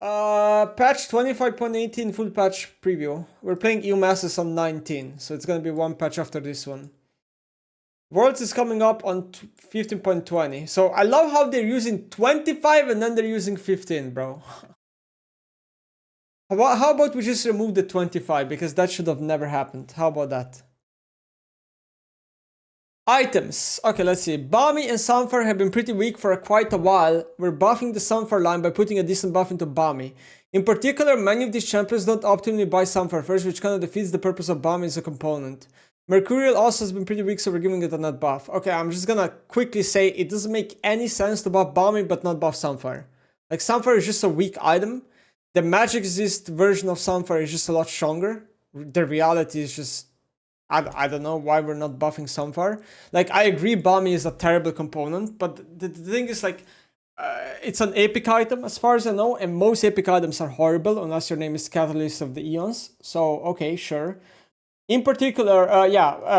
Patch 25.18 full patch preview. We're playing Nemesis on 19, so it's gonna be one patch after this one. Worlds is coming up on 15.20. So I love how they're using 25 and then they're using 15, bro. How about we just remove the 25, because that should have never happened. How about that? Items. Okay, let's see. Bami and Sunfire have been pretty weak for quite a while. We're buffing the Sunfire line by putting a decent buff into Bami. In particular, many of these champions don't optimally buy Sunfire first, which kind of defeats the purpose of Bami as a component. Mercurial also has been pretty weak, so we're giving it a net buff. Okay, I'm just gonna quickly say it doesn't make any sense to buff Bami but not buff Sunfire. Like, Sunfire is just a weak item. The magic resist version of Sunfire is just a lot stronger. The reality is just, I don't know why we're not buffing Sunfire. Like, I agree Bami is a terrible component, but the thing is, like, it's an epic item as far as I know, and most epic items are horrible unless your name is Catalyst of the Eons. So, okay, sure. In particular,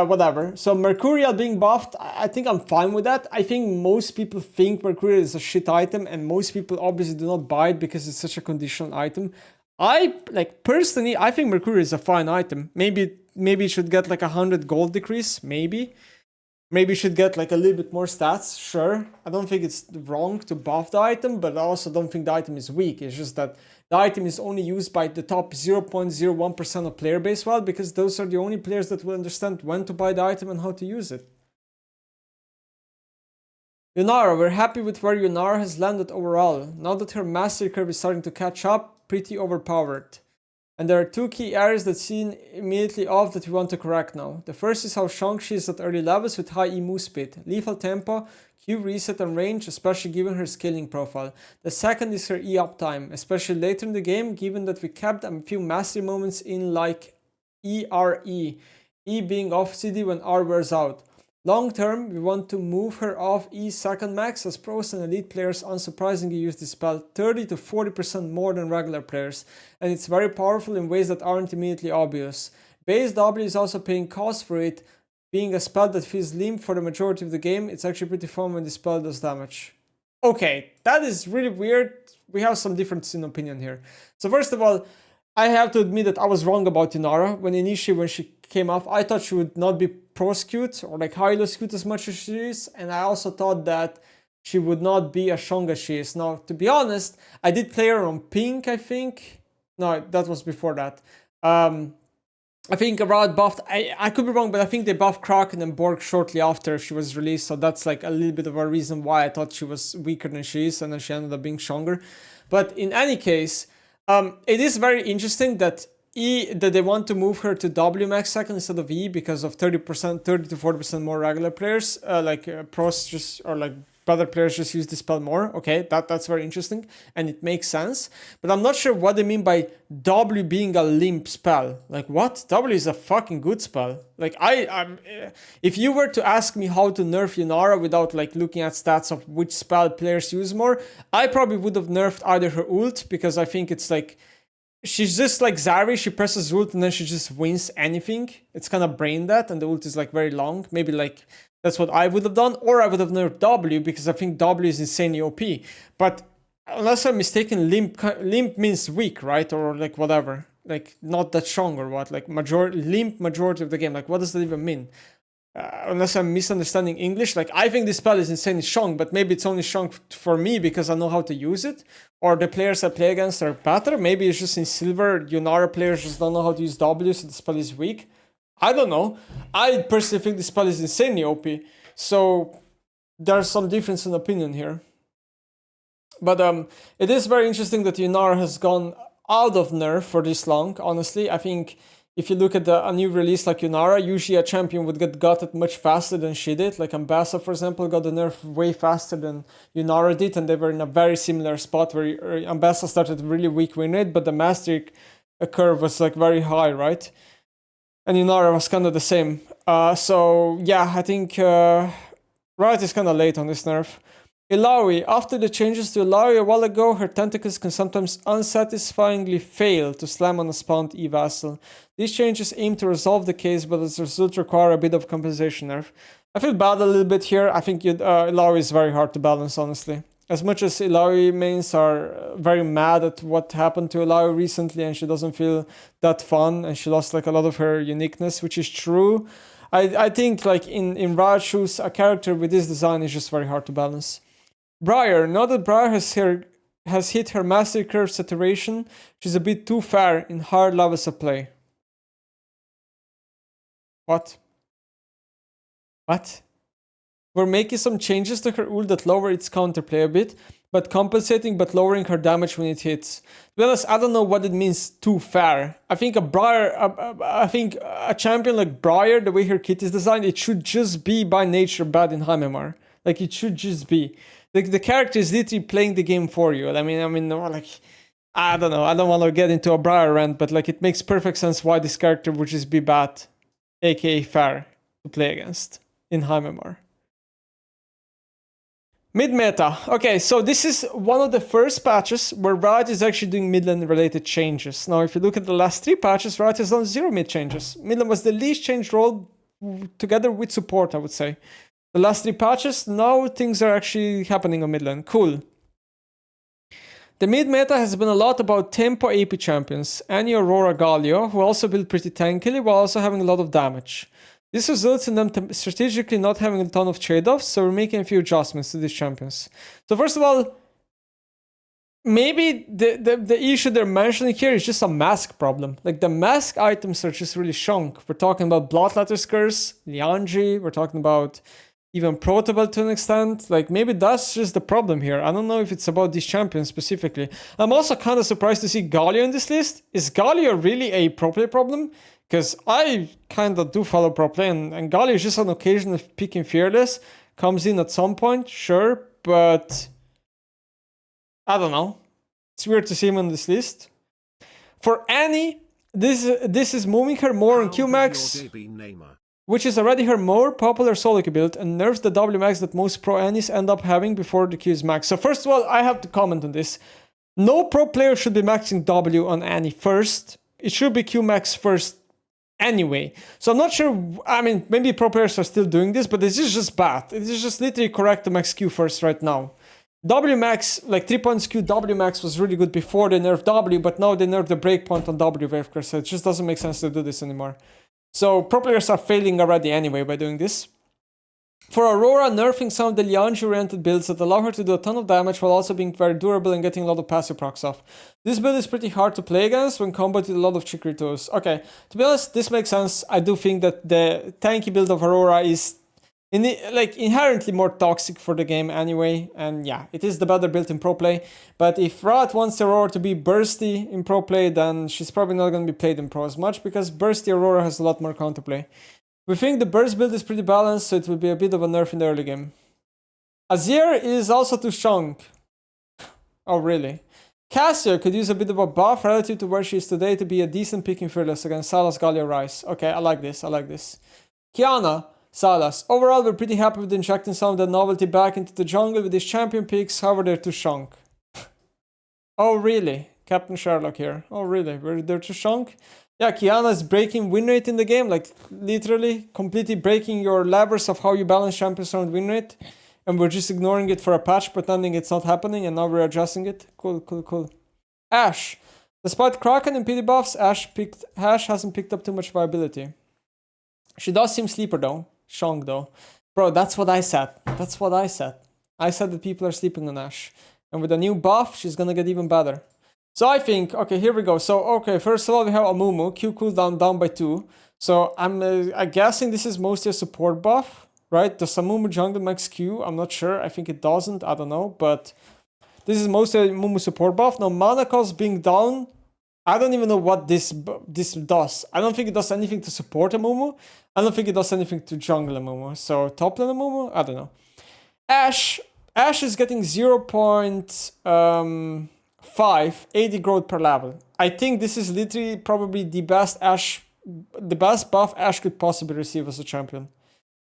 whatever. So Mercurial being buffed, I think I'm fine with that. I think most people think Mercurial is a shit item, and most people obviously do not buy it because it's such a conditional item. Personally, I think Mercurial is a fine item. Maybe it should get like 100 gold decrease, maybe. Maybe it should get like a little bit more stats, sure. I don't think it's wrong to buff the item, but I also don't think the item is weak. It's just that the item is only used by the top 0.01% of player base, well, because those are the only players that will understand when to buy the item and how to use it. Yunara, we're happy with where Yunara has landed overall. Now that her mastery curve is starting to catch up, pretty overpowered. And there are two key areas that seem immediately off that we want to correct now. The first is how strong she is at early levels with high E move speed, lethal tempo, Q reset and range, especially given her scaling profile. The second is her E uptime, especially later in the game, given that we kept a few mastery moments in like ERE, E being off CD when R wears out. Long term, we want to move her off E second max, as pros and elite players unsurprisingly use this spell 30 to 40% more than regular players, and it's very powerful in ways that aren't immediately obvious. Base W is also paying cost for it, being a spell that feels limp for the majority of the game. It's actually pretty fun when the spell does damage. Okay, that is really weird. We have some difference in opinion here. So first of all, I have to admit that I was wrong about Yunara. When she came off, I thought she would not be pro-skewed or like high-low skewed as much as she is, and I also thought that she would not be as strong as she is. Now, to be honest, I did play her on pink, I think. No, that was before that. I think Rod buffed, I could be wrong, but I think they buffed Kraken and Borg shortly after she was released, so that's like a little bit of a reason why I thought she was weaker than she is, and then she ended up being stronger. But in any case, it is very interesting that they want to move her to W max second instead of E because of 30 to 40% more regular players, pros just, or like better players just use this spell more. Okay, that's very interesting and it makes sense. But I'm not sure what they mean by W being a limp spell. Like, what? W is a fucking good spell. Like, if you were to ask me how to nerf Yunara without like looking at stats of which spell players use more, I probably would have nerfed either her ult, because I think it's like, she's just like Zari, she presses ult and then she just wins anything. It's kind of brain dead, and the ult is like very long. Maybe like that's what I would have done, or I would have nerfed W, because I think W is insanely OP. But unless I'm mistaken, limp means weak, right? Or like whatever, like not that strong or what? Like limp majority of the game. Like, what does that even mean? Unless I'm misunderstanding English, like I think this spell is insanely strong, but maybe it's only strong for me because I know how to use it, or the players I play against are better. Maybe it's just in silver, Yunara players just don't know how to use W, so the spell is weak. I don't know. I personally think this spell is insanely OP, so there's some difference in opinion here. But it is very interesting that Yunara has gone out of nerf for this long, honestly. I think if you look at a new release like Yunara, usually a champion would get gutted much faster than she did. Like Ambassa, for example, got the nerf way faster than Yunara did, and they were in a very similar spot where Ambassa started really weak win rate, but the mastery curve was like very high, right? And Yunara was kind of the same. So yeah, I think Riot is kind of late on this nerf. Illaoi, after the changes to Illaoi a while ago, her tentacles can sometimes unsatisfyingly fail to slam on a spawned E-Vassal. These changes aim to resolve the case, but as a result require a bit of compensation nerf. I feel bad a little bit here. I think Illaoi is very hard to balance, honestly. As much as Illaoi mains are very mad at what happened to Illaoi recently and she doesn't feel that fun and she lost like a lot of her uniqueness, which is true. I think like in Riot shoes, a character with this design is just very hard to balance. Briar, now that Briar has hit her mastery curve saturation, she's a bit too far in hard levels of play. What? What? We're making some changes to her ult that lower its counterplay a bit, but compensating but lowering her damage when it hits. To be honest, I don't know what it means too far. I think I think a champion like Briar, the way her kit is designed, it should just be by nature bad in HWEI. Like it should just be. Like the character is literally playing the game for you. I mean, like I don't know. I don't want to get into a Briar rant, but like it makes perfect sense why this character would just be bad, aka fair, to play against in HWEI. Mid-meta. Okay, so this is one of the first patches where Riot is actually doing mid-lane related changes. Now, if you look at the last 3 patches, Riot has done 0 mid changes. Mid-lane was the least changed role together with support, I would say. The last 3 patches, now things are actually happening on mid-lane. Cool. The mid-meta has been a lot about tempo AP champions, Annie, Aurora, Galio, who also build pretty tankily while also having a lot of damage. This results in them strategically not having a ton of trade-offs, so we're making a few adjustments to these champions. So first of all, maybe the issue they're mentioning here is just a mask problem. Like the mask items are just really shunk. We're talking about Bloodletter's Curse, Lianji, we're talking about even Protobelt to an extent. Like maybe that's just the problem here. I don't know if it's about these champions specifically. I'm also kind of surprised to see Galio in this list. Is Galio really a pro play problem? Because I kind of do follow pro play, and Galio is just on occasion of picking Fearless. Comes in at some point, sure, but I don't know. It's weird to see him on this list. For Annie, this is moving her more on Qmax, which is already her more popular solo queue build, and nerfs the W max that most pro Annies end up having before the Q is max. So first of all, I have to comment on this. No pro player should be maxing W on Annie first. It should be Q max first anyway. So I'm not sure, I mean, maybe pro players are still doing this, but this is just bad. It is just literally correct to max Q first right now. W max, like 3 points Q W max was really good before they nerfed W, but now they nerfed the breakpoint on W wave, so it just doesn't make sense to do this anymore. So pro players are failing already anyway by doing this. For Aurora, nerfing some of the Lianji-oriented builds that allow her to do a ton of damage while also being very durable and getting a lot of passive procs off. This build is pretty hard to play against when comboed with a lot of chicory tools. Okay, to be honest, this makes sense. I do think that the tanky build of Aurora is inherently more toxic for the game anyway, and yeah, it is the better build in pro play. But if Riot wants Aurora to be bursty in pro play, then she's probably not going to be played in pro as much, because bursty Aurora has a lot more counterplay. We think the burst build is pretty balanced, so it will be a bit of a nerf in the early game. Azir is also too strong. Oh really? Cassia could use a bit of a buff relative to where she is today to be a decent pick in Fearless against Sylas, Galio, Rice. Okay, I like this, I like this. Kiana, Sylas. Overall, we're pretty happy with injecting some of the novelty back into the jungle with these champion picks, however they're too strong. Oh really? Captain Sherlock here. Oh really? They're too strong? Yeah, Kiana is breaking win rate in the game, like literally completely breaking your levers of how you balance champions around win rate. And we're just ignoring it for a patch, pretending it's not happening, and now we're adjusting it. Cool, cool, cool. Ashe. Despite Kraken and PD buffs, Ashe hasn't picked up too much viability. She does seem sleeper though. Shong though. Bro, that's what I said. That's what I said. I said that people are sleeping on Ashe. And with a new buff, she's gonna get even better. So I think, okay, here we go. So, okay, first of all, we have Amumu, Q cooldown down by 2. So I'm guessing this is mostly a support buff, right? Does Amumu jungle max Q? I'm not sure. I think it doesn't. I don't know. But this is mostly a Amumu support buff. Now, mana cost being down, I don't even know what this does. I don't think it does anything to support Amumu. I don't think it does anything to jungle Amumu. So top lane Amumu? I don't know. Ashe is getting 0.5 AD growth per level. I think this is literally probably the best buff Ashe could possibly receive as a champion.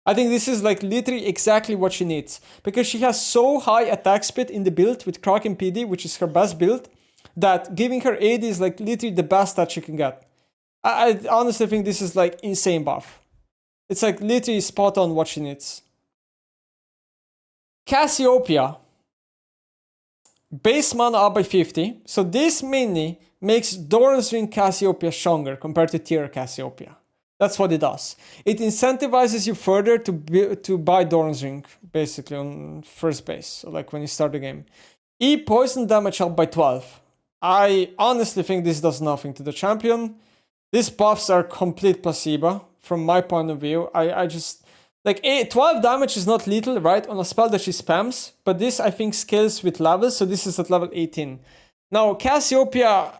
I think this is like literally exactly what she needs, because she has so high attack speed in the build with Kraken PD, which is her best build, that giving her AD is like literally the best that she can get. I honestly think this is like insane buff. It's like literally spot on what she needs. Cassiopeia. base mana up by 50. So this mini makes Doran's Ring Cassiopeia stronger compared to tier Cassiopeia. That's what it does. It incentivizes you further to buy Doran's Ring, basically, on first base, so like when you start the game. E poison damage up by 12. I honestly think this does nothing to the champion. These buffs are complete placebo, from my point of view. I just... Like, 12 damage is not lethal, right, on a spell that she spams, but this, I think, scales with levels, so this is at level 18. Now, Cassiopeia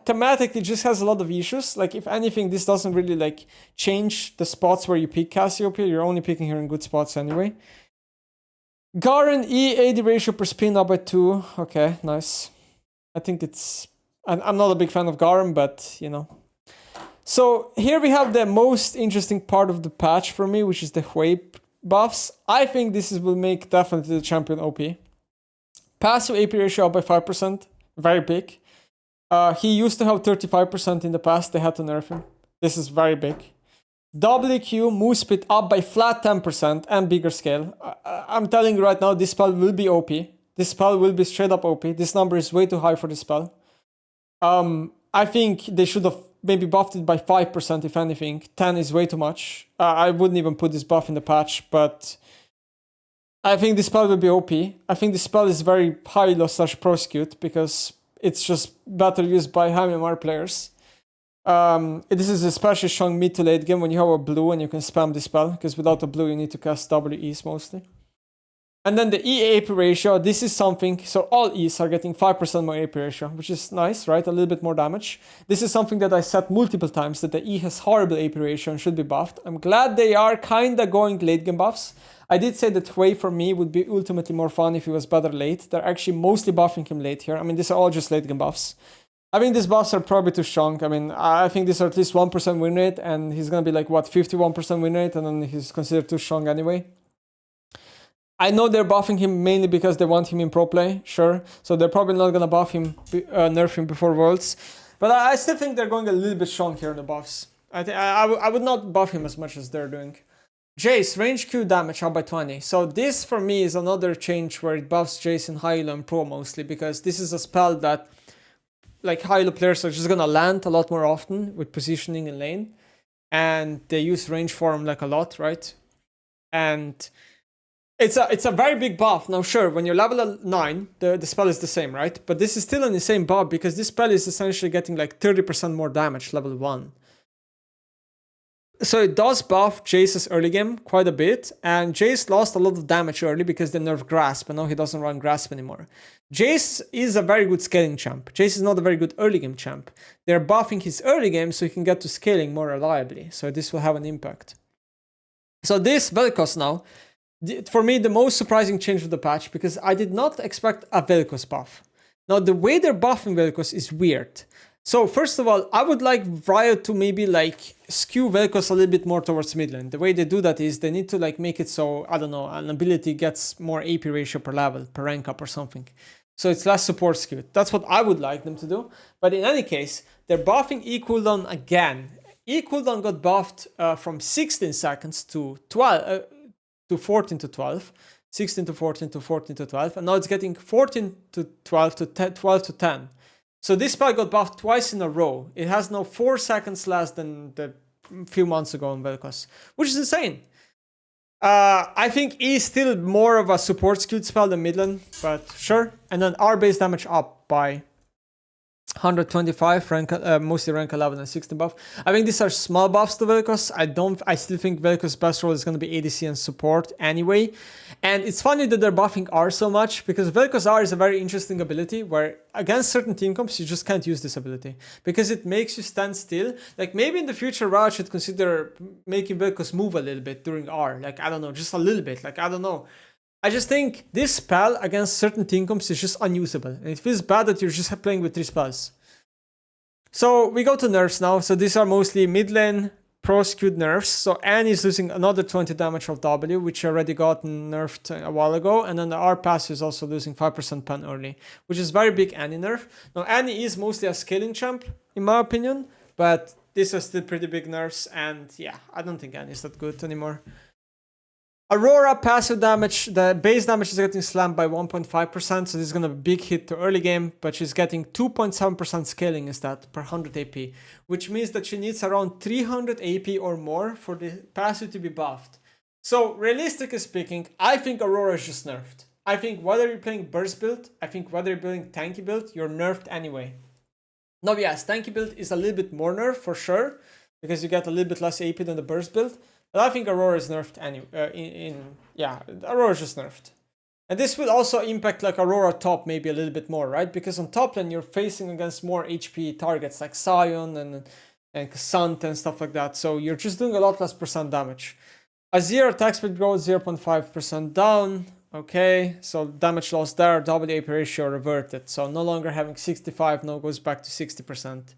thematically just has a lot of issues. Like, if anything, this doesn't really, like, change the spots where you pick Cassiopeia. You're only picking her in good spots anyway. Garen, E, AD ratio per spin up by 2. Okay, nice. I think it's... I'm not a big fan of Garen, but, you know. So here we have the most interesting part of the patch for me, which is the HWEI buffs. I think this will make definitely the champion OP. Passive AP ratio up by 5%, very big. He used to have 35% in the past, they had to nerf him. This is very big. WQ, move speed up by flat 10% and bigger scale. I'm telling you right now, this spell will be OP. This spell will be straight up OP. This number is way too high for this spell. I think they should have maybe buffed it by 5% if anything. 10 is way too much. I wouldn't even put this buff in the patch, but I think this spell will be OP. I think this spell is very high-low/prosecute because it's just better used by high MMR players. This is especially strong mid to late game when you have a blue and you can spam this spell, because without a blue you need to cast WEs mostly. And then the E AP ratio, this is something, so all E's are getting 5% more AP ratio, which is nice, right? A little bit more damage. This is something that I said multiple times, that the E has horrible AP ratio and should be buffed. I'm glad they are kinda going late game buffs. I did say that HWEI for me would be ultimately more fun if he was better late. They're actually mostly buffing him late here. I mean, these are all just late game buffs. I think these buffs are probably too strong. I mean, I think these are at least 1% win rate, and he's gonna be like, what, 51% win rate, and then he's considered too strong anyway. I know they're buffing him mainly because they want him in pro play, sure. So they're probably not gonna buff him, nerf him before Worlds. But I still think they're going a little bit strong here in the buffs. I would not buff him as much as they're doing. Jace, range Q damage up by 20. So this for me is another change where it buffs Jace in high elo and pro mostly, because this is a spell that like high elo players are just gonna land a lot more often with positioning in lane. And they use range form like a lot, right? And it's a very big buff. Now, sure, when you're level 9, the spell is the same, right? But this is still an insane buff because this spell is essentially getting like 30% more damage level 1. So it does buff Jace's early game quite a bit, and Jace lost a lot of damage early because they nerfed Grasp, and now he doesn't run Grasp anymore. Jace is a very good scaling champ. Jace is not a very good early game champ. They're buffing his early game so he can get to scaling more reliably, so this will have an impact. So this Vel'Koz now, for me, the most surprising change of the patch, because I did not expect a Vel'Koz buff. Now, the way they're buffing Vel'Koz is weird. So, first of all, I would like Riot to maybe, like, skew Vel'Koz a little bit more towards mid lane. The way they do that is they need to, like, make it so, I don't know, an ability gets more AP ratio per level, per rank up or something. So it's less support skewed. That's what I would like them to do. But in any case, they're buffing E cooldown again. E cooldown got buffed from 16 seconds to 12... to 14 to 12, 16 to 14 to 14 to 12, and now it's getting 14 to 12 to 10, 12 to 10. So this spell got buffed twice in a row. It has now 4 seconds less than the few months ago on Vel'Koz, which is insane. I think E is still more of a support skilled spell than Midland, but sure. And then R base damage up by 125, mostly rank 11 and 16 buff. I think these are small buffs to Vel'Koz. I still think Vel'Koz's best role is going to be ADC and support anyway. And it's funny that they're buffing R so much, because Vel'Koz R is a very interesting ability where against certain team comps you just can't use this ability because it makes you stand still. Like maybe in the future Riot should consider making Vel'Koz move a little bit during R. Like I don't know, just a little bit. Like I don't know. I just think this spell against certain team comps is just unusable. And it feels bad that you're just playing with 3 spells. So we go to nerfs now. So these are mostly mid lane pro skewed nerfs. So Annie is losing another 20 damage of W, which already got nerfed a while ago. And then the R pass is also losing 5% pen early, which is very big Annie nerf. Now Annie is mostly a scaling champ, in my opinion. But these are still pretty big nerfs. And yeah, I don't think Annie is that good anymore. Aurora passive damage, the base damage is getting slammed by 1.5%, so this is gonna be a big hit to early game, but she's getting 2.7% scaling instead per 100 AP, which means that she needs around 300 AP or more for the passive to be buffed. So realistically speaking, I think Aurora is just nerfed. I think whether you're playing burst build, I think whether you're playing tanky build, you're nerfed anyway. Now yes, tanky build is a little bit more nerfed for sure, because you get a little bit less AP than the burst build. But I think Aurora is nerfed anyway. Yeah, Aurora is just nerfed. And this will also impact like Aurora top maybe a little bit more, right? Because on top lane you're facing against more HP targets like Sion and Sant and stuff like that. So you're just doing a lot less percent damage. Azir attack speed growth 0.5% down. Okay, so damage loss there, double AP ratio reverted. So no longer having 65, now goes back to 60%.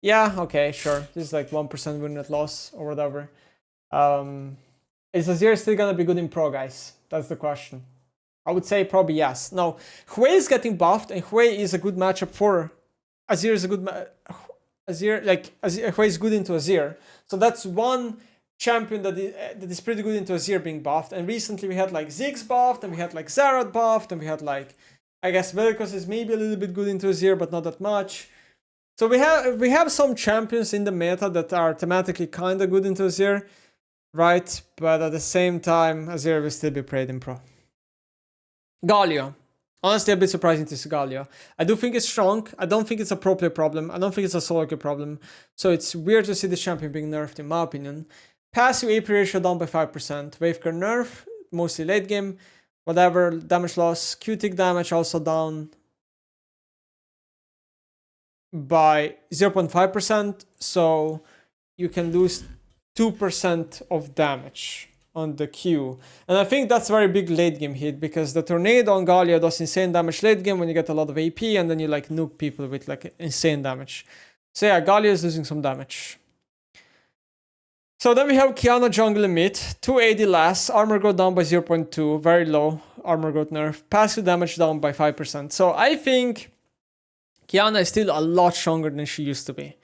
Yeah, okay, sure. This is like 1% win rate loss or whatever. Is Azir still gonna be good in pro, guys? That's the question. I would say probably yes. Now, HWEI is getting buffed, and HWEI is a good matchup for Azir. Is a good HWEI is good into Azir, so that's one champion that is pretty good into Azir being buffed. And recently we had like Ziggs buffed, and we had like Xerath buffed, and we had like, I guess Vel'Koz is maybe a little bit good into Azir, but not that much. So we have some champions in the meta that are thematically kind of good into Azir, right? But at the same time, Azir will still be played in pro. Galio. Honestly, a bit surprising to see Galio. I do think it's strong. I don't think it's a pro play problem. I don't think it's a solo queue problem. So it's weird to see the champion being nerfed, in my opinion. Passive AP ratio down by 5%. Wavecar nerf, mostly late game. Whatever, damage loss. Q-tick damage also down by 0.5%. So you can lose 2% of damage on the Q. And I think that's a very big late game hit, because the tornado on Galio does insane damage late game when you get a lot of AP, and then you like nuke people with like insane damage. So yeah, Galio is losing some damage. So then we have Qiyana jungle in mid, 280 less, armor growth down by 0.2, very low armor growth nerf, passive damage down by 5%. So I think Qiyana is still a lot stronger than she used to be.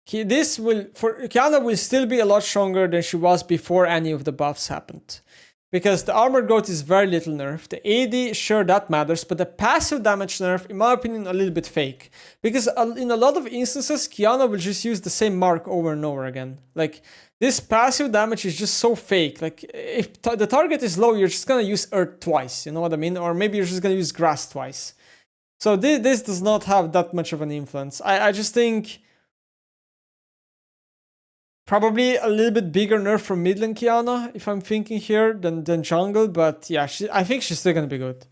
Qiyana will still be a lot stronger than she was before any of the buffs happened. Because the armor growth is very little nerf. The AD, sure, that matters, but the passive damage nerf, in my opinion, a little bit fake. Because in a lot of instances, Qiyana will just use the same mark over and over again. Like, this passive damage is just so fake. Like, if the target is low, you're just gonna use Earth twice, you know what I mean? Or maybe you're just gonna use Grass twice. So this does not have that much of an influence. I just think probably a little bit bigger nerf from mid lane Qiyana, if I'm thinking here, than jungle. But yeah, I think she's still gonna be good.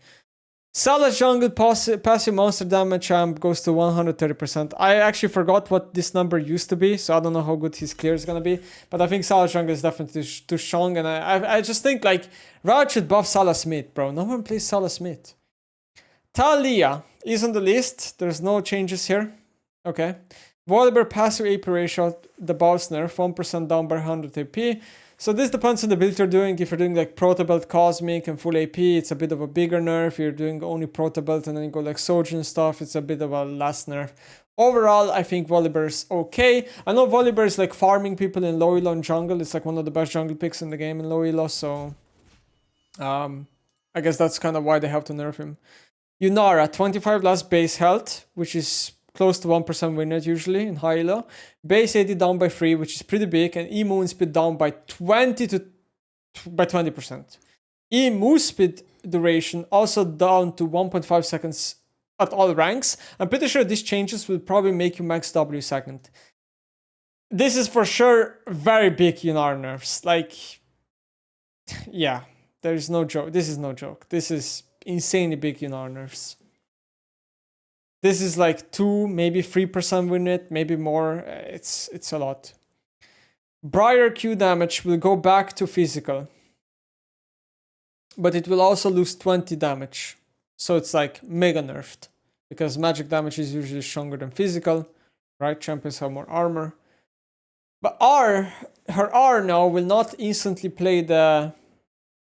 Salah's jungle passive monster damage goes to 130%. I actually forgot what this number used to be, so I don't know how good his clear is gonna be. But I think Salah's jungle is definitely too strong, and I just think like Riot should buff Salah Smith, bro. No one plays Salah Smith. Talia is on the list. There's no changes here. Okay. Volibear passive AP ratio, the boss nerf, 1% down by 100 AP. So this depends on the build you're doing. If you're doing like Protobelt Cosmic and full AP, it's a bit of a bigger nerf. If you're doing only Protobelt and then you go like Sojourn stuff, it's a bit of a less nerf. Overall, I think Volibear is okay. I know Volibear is like farming people in low elo and jungle. It's like one of the best jungle picks in the game in low elo, so I guess that's kind of why they have to nerf him. Yunara, 25 less base health, which is close to 1% win rate usually in high elo. Base AD down by 3, which is pretty big, and E move speed down by 20%. E move speed duration also down to 1.5 seconds at all ranks. I'm pretty sure these changes will probably make you max W second. This is for sure very big Yunara nerfs. Like, yeah, there's no joke. This is no joke. This is insanely big Yunara nerfs. This is like 2, maybe 3% win rate, maybe more. It's a lot. Briar Q damage will go back to physical, but it will also lose 20 damage. So it's like mega nerfed, because magic damage is usually stronger than physical, right? Champions have more armor. But her R now will not instantly play the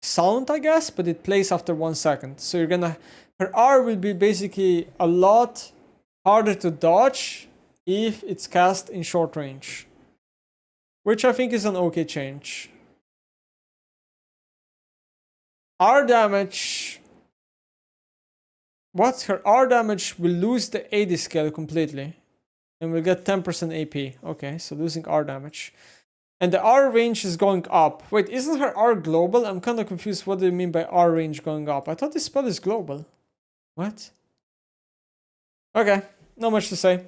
sound, I guess, but it plays after 1 second. So you're gonna, her R will be basically a lot harder to dodge if it's cast in short range, which I think is an okay change. R damage. What? Her R damage will lose the AD scale completely. And we'll get 10% AP. Okay, so losing R damage. And the R range is going up. Wait, isn't her R global? I'm kind of confused. What do you mean by R range going up? I thought this spell is global. What? Okay, not much to say.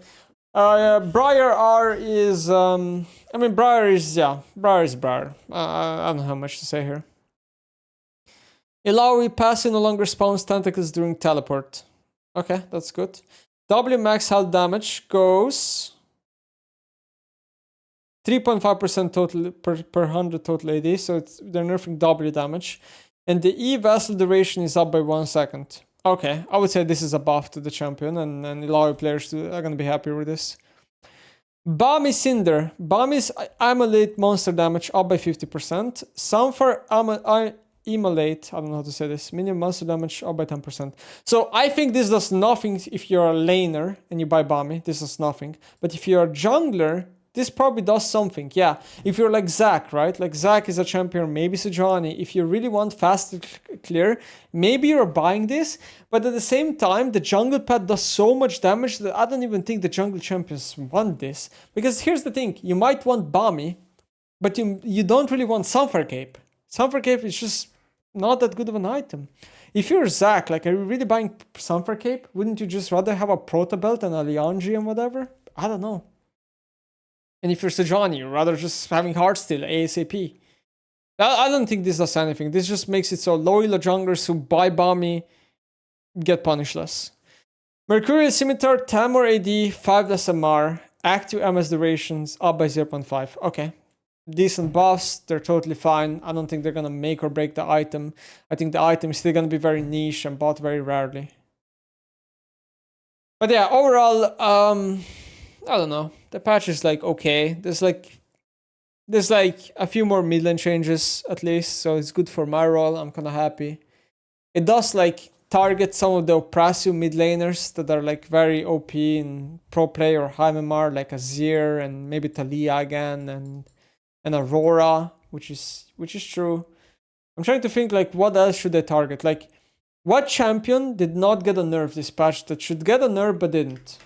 Briar R is, I mean, Briar is, yeah, Briar is Briar. I don't have much to say here. Ilaoi passive no longer spawns tentacles during teleport. Okay, that's good. W max health damage goes 3.5% total per 100 total AD, so they're nerfing W damage. And the E vessel duration is up by 1 second. Okay, I would say this is a buff to the champion, and Ilaoi players are going to be happy with this. Bami Cinder. Bami's Immolate monster damage up by 50%. Sunfire Immolate, I don't know how to say this, minimum monster damage up by 10%. So I think this does nothing if you're a laner and you buy Bami. This does nothing. But if you're a jungler, this probably does something. Yeah, if you're like Zac, right? Like Zac is a champion, maybe Sejuani. If you really want fast and clear, maybe you're buying this. But at the same time, the jungle pet does so much damage that I don't even think the jungle champions want this. Because here's the thing, you might want Bami, but you don't really want Sunfire Cape. Sunfire Cape is just not that good of an item. If you're Zac, like, are you really buying Sunfire Cape? Wouldn't you just rather have a Proto Belt and a Lianji and whatever? I don't know. And if you're Sejuani, you're rather just having Heartsteel ASAP. I don't think this does anything. This just makes it so loyal junglers who buy Bami get punished less. Mercurial Scimitar, 10 more AD, 5 less MR, active MS durations up by 0.5. Okay. Decent buffs, they're totally fine. I don't think they're gonna make or break the item. I think the item is still gonna be very niche and bought very rarely. But yeah, overall, I don't know. The patch is like okay. There's like a few more mid lane changes at least, so it's good for my role. I'm kind of happy. It does like target some of the oppressive mid laners that are like very OP in pro play or high MMR, like Azir and maybe Talia again and Aurora, which is true. I'm trying to think like what else should I target? Like what champion did not get a nerf this patch that should get a nerf but didn't?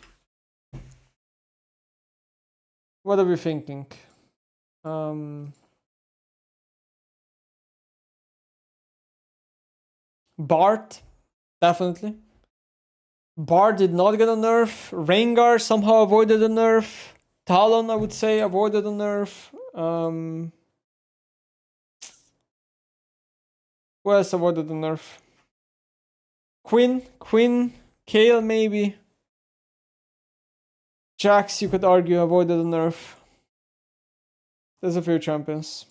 What are we thinking? Bart, definitely. Bart did not get a nerf. Rengar somehow avoided a nerf. Talon, I would say, avoided a nerf. Who else avoided a nerf? Quinn, Kale maybe. Jax, you could argue, avoided a nerf. There's a few champions.